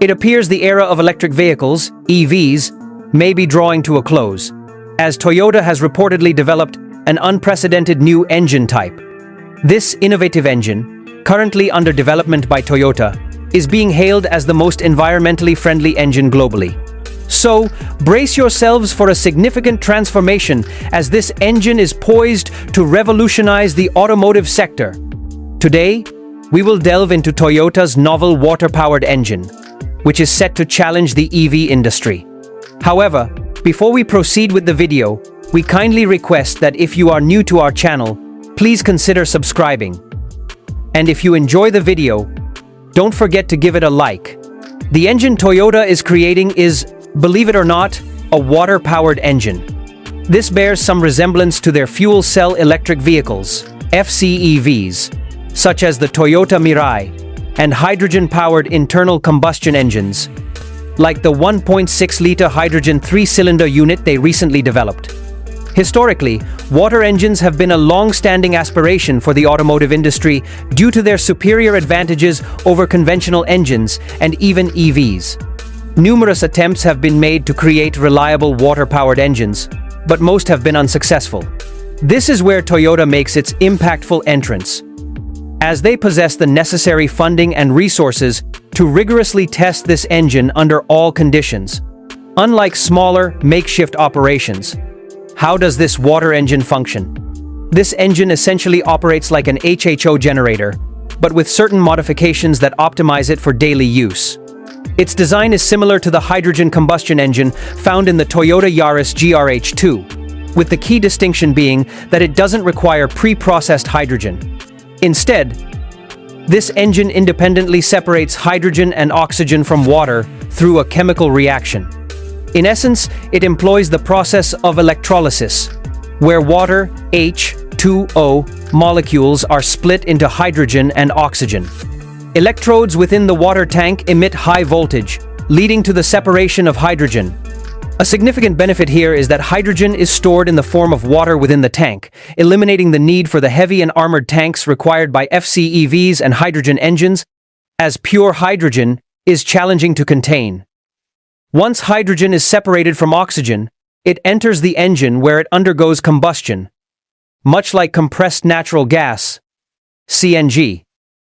It appears the era of electric vehicles, EVs, may be drawing to a close, as Toyota has reportedly developed an unprecedented new engine type. This innovative engine, currently under development by Toyota, is being hailed as the most environmentally friendly engine globally. So, brace yourselves for a significant transformation as this engine is poised to revolutionize the automotive sector. Today, we will delve into Toyota's novel water-powered engine, which is set to challenge the EV industry. However, before we proceed with the video, we kindly request that if you are new to our channel, please consider subscribing. And if you enjoy the video, don't forget to give it a like. The engine Toyota is creating is, believe it or not, a water-powered engine. This bears some resemblance to their fuel cell electric vehicles, FCEVs, such as the Toyota Mirai, and hydrogen-powered internal combustion engines, like the 1.6-liter hydrogen 3-cylinder unit they recently developed. Historically, water engines have been a long-standing aspiration for the automotive industry due to their superior advantages over conventional engines and even EVs. Numerous attempts have been made to create reliable water-powered engines, but most have been unsuccessful. This is where Toyota makes its impactful entrance, as they possess the necessary funding and resources to rigorously test this engine under all conditions. Unlike smaller, makeshift operations, how does this water engine function? This engine essentially operates like an HHO generator, but with certain modifications that optimize it for daily use. Its design is similar to the hydrogen combustion engine found in the Toyota Yaris GRH2, with the key distinction being that it doesn't require pre-processed hydrogen. Instead, this engine independently separates hydrogen and oxygen from water through a chemical reaction. In essence, it employs the process of electrolysis, where water, H2O, molecules are split into hydrogen and oxygen. Electrodes within the water tank emit high voltage, leading to the separation of hydrogen. A significant benefit here is that hydrogen is stored in the form of water within the tank, eliminating the need for the heavy and armored tanks required by FCEVs and hydrogen engines, as pure hydrogen is challenging to contain. Once hydrogen is separated from oxygen, it enters the engine where it undergoes combustion. Much like compressed natural gas, CNG.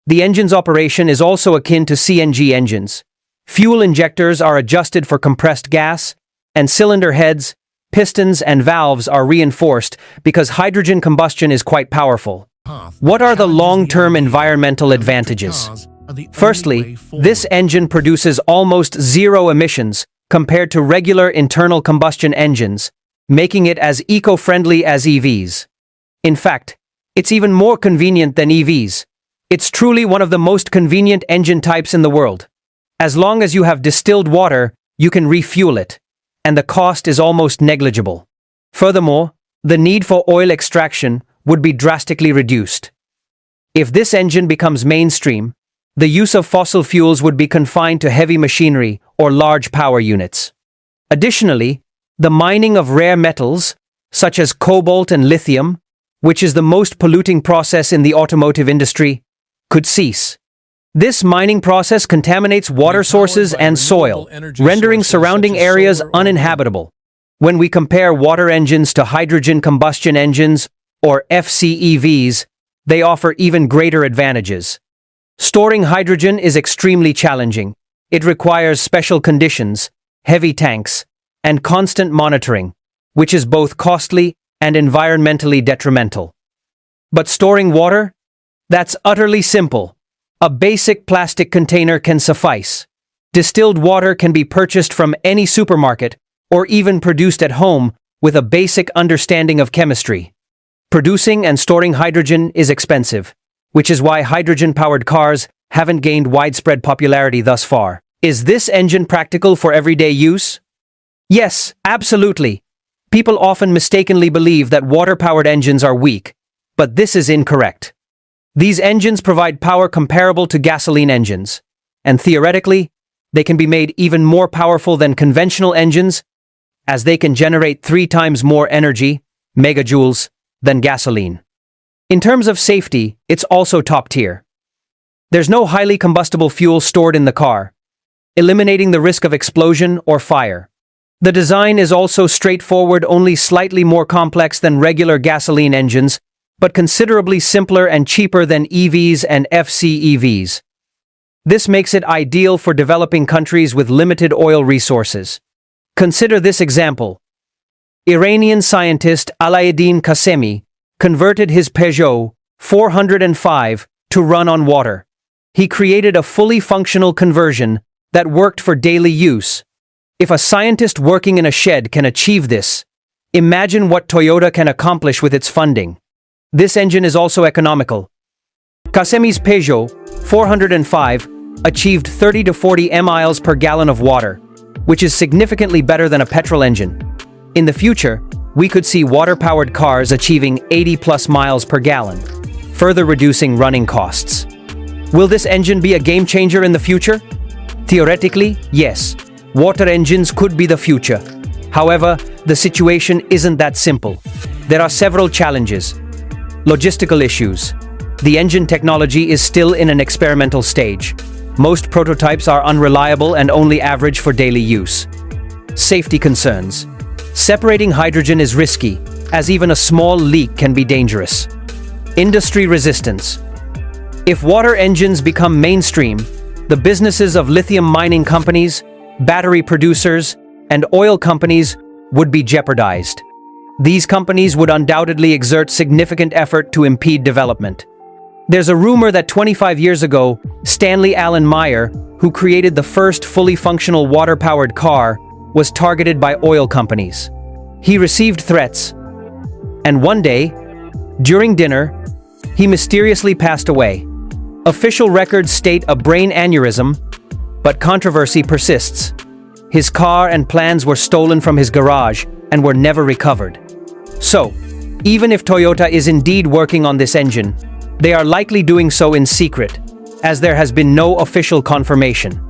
The engine's operation is also akin to CNG engines. Fuel injectors are adjusted for compressed gas, and cylinder heads, pistons, and valves are reinforced because hydrogen combustion is quite powerful. What are the long-term environmental advantages? Firstly, this engine produces almost zero emissions compared to regular internal combustion engines, making it as eco-friendly as EVs. In fact, it's even more convenient than EVs. It's truly one of the most convenient engine types in the world. As long as you have distilled water, you can refuel it, and the cost is almost negligible. Furthermore, the need for oil extraction would be drastically reduced. If this engine becomes mainstream, the use of fossil fuels would be confined to heavy machinery or large power units. Additionally, the mining of rare metals, such as cobalt and lithium, which is the most polluting process in the automotive industry, could cease. This mining process contaminates water sources and soil, rendering surrounding areas uninhabitable. When we compare water engines to hydrogen combustion engines, or FCEVs, they offer even greater advantages. Storing hydrogen is extremely challenging. It requires special conditions, heavy tanks, and constant monitoring, which is both costly and environmentally detrimental. But storing water? That's utterly simple. A basic plastic container can suffice. Distilled water can be purchased from any supermarket or even produced at home with a basic understanding of chemistry. Producing and storing hydrogen is expensive, which is why hydrogen-powered cars haven't gained widespread popularity thus far. Is this engine practical for everyday use? Yes, absolutely. People often mistakenly believe that water-powered engines are weak, but this is incorrect. These engines provide power comparable to gasoline engines, and theoretically, they can be made even more powerful than conventional engines, as they can generate 3 times more energy, megajoules, than gasoline. In terms of safety, it's also top tier. There's no highly combustible fuel stored in the car, eliminating the risk of explosion or fire. The design is also straightforward, only slightly more complex than regular gasoline engines, but considerably simpler and cheaper than EVs and FCEVs. This makes it ideal for developing countries with limited oil resources. Consider this example. Iranian scientist Alaeddin Qasemi converted his Peugeot 405 to run on water. He created a fully functional conversion that worked for daily use. If a scientist working in a shed can achieve this, imagine what Toyota can accomplish with its funding. This engine is also economical. Qasemi's Peugeot 405 achieved 30 to 40 miles per gallon of water, which is significantly better than a petrol engine. In the future, we could see water-powered cars achieving 80 plus miles per gallon, further reducing running costs. Will this engine be a game changer in the future? Theoretically, yes. Water engines could be the future. However, the situation isn't that simple. There are several challenges. Logistical issues. The engine technology is still in an experimental stage. Most prototypes are unreliable and only average for daily use. Safety concerns. Separating hydrogen is risky, as even a small leak can be dangerous. Industry resistance. If water engines become mainstream, the businesses of lithium mining companies, battery producers, and oil companies would be jeopardized. These companies would undoubtedly exert significant effort to impede development. There's a rumor that 25 years ago, Stanley Allen Meyer, who created the first fully functional water-powered car, was targeted by oil companies. He received threats, and one day, during dinner, he mysteriously passed away. Official records state a brain aneurysm, but controversy persists. His car and plans were stolen from his garage and were never recovered. So, even if Toyota is indeed working on this engine, they are likely doing so in secret, as there has been no official confirmation.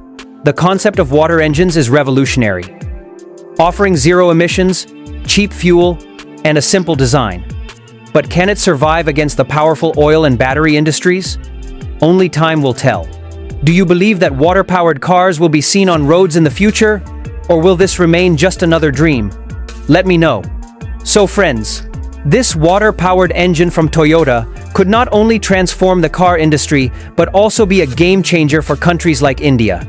The concept of water engines is revolutionary, offering zero emissions, cheap fuel, and a simple design. But can it survive against the powerful oil and battery industries? Only time will tell. Do you believe that water-powered cars will be seen on roads in the future? Or will this remain just another dream? Let me know. So friends, this water-powered engine from Toyota could not only transform the car industry, but also be a game changer for countries like India.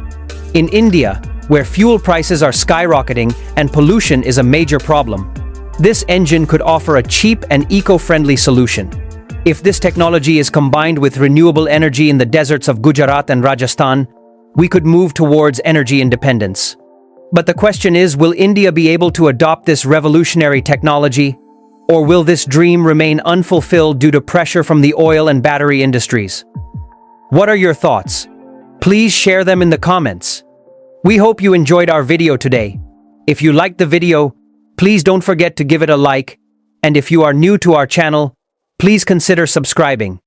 In India, where fuel prices are skyrocketing and pollution is a major problem, this engine could offer a cheap and eco-friendly solution. If this technology is combined with renewable energy in the deserts of Gujarat and Rajasthan, we could move towards energy independence. But the question is, will India be able to adopt this revolutionary technology? Or will this dream remain unfulfilled due to pressure from the oil and battery industries? What are your thoughts? Please share them in the comments. We hope you enjoyed our video today. If you liked the video, please don't forget to give it a like, and if you are new to our channel, please consider subscribing.